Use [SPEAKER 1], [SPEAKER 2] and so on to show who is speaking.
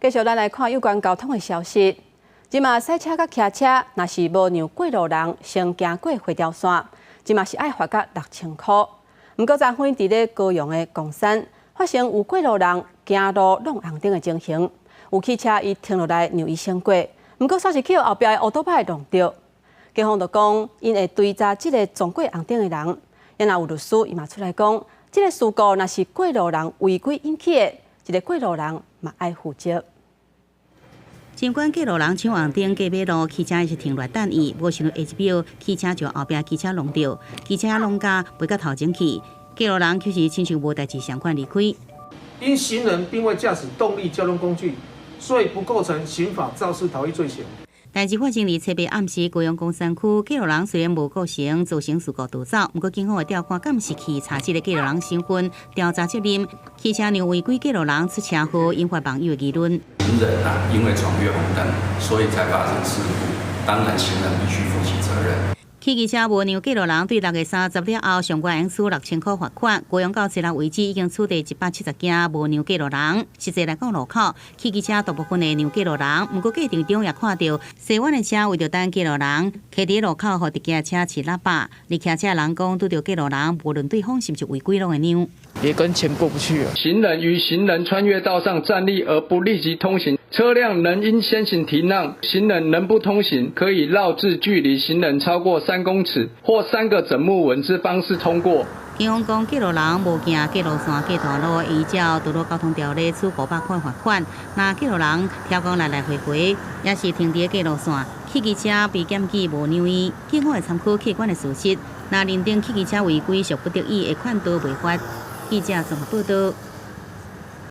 [SPEAKER 1] 继续咱来看有关交通的消息。即马赛车甲骑车，若是无让过路人先行过回条线，即马是爱罚甲6000块。不过昨昏伫咧高雄的公山，发生有过路人行路弄红灯的情形，有汽车伊停落来让伊先过，不过煞是去后壁的乌托派弄着。警方就讲，因会追查即个撞过红灯的人。也若有律师伊嘛出来讲，即个事故若是过路人违规引起的，一个过路人嘛爱负责。
[SPEAKER 2] 尽管过路人抢红灯过马路，汽车是停落等伊，无想到下一秒，汽车就后壁汽车弄着，汽车弄架飞到头前去，过路人却是亲像无代志相款离开。
[SPEAKER 3] 因行人并未驾驶动力交通工具，所以不构成刑法肇事逃逸罪行。
[SPEAKER 2] 代志发生伫七八暗时，高雄公山区过路人虽然无构成造成事故逃走，不过警方会调看，敢毋是去查这个过路人身份、调查责任。汽车让违规过路人出车祸，引发网友的议论。
[SPEAKER 4] 行人因为闯越红灯，所以才发生事故，当然行人必须负起责任。
[SPEAKER 2] 汽车无让过路人对6月30日了后，上悬刑处6000块罚款。高雄到7日为止，已经处理170件无让过路人。实际来讲，路口汽车大部分会让过路人，不过过程中也看到西湾的车为着等过路人，徛伫路口，互伫驾车骑喇叭。而骑车人讲，拄到过路人，无论对方是不是违规，拢会让。
[SPEAKER 5] 也跟钱过不去了。
[SPEAKER 6] 行人于行人穿越道上站立而不立即通行，车辆仍应先行停让。行人仍不通行，可以绕至距离行人超过3公尺或3个整木纹之方式通过。
[SPEAKER 2] 警方讲，过路人无行过路线过大路，依照道路交通条例处500块罚款。那过路人超讲来回，也是停伫过路线，汽车被检举无让伊，警方会参考客观的事实，那认定汽车违规属不得已，会判处违法。记者综合报道。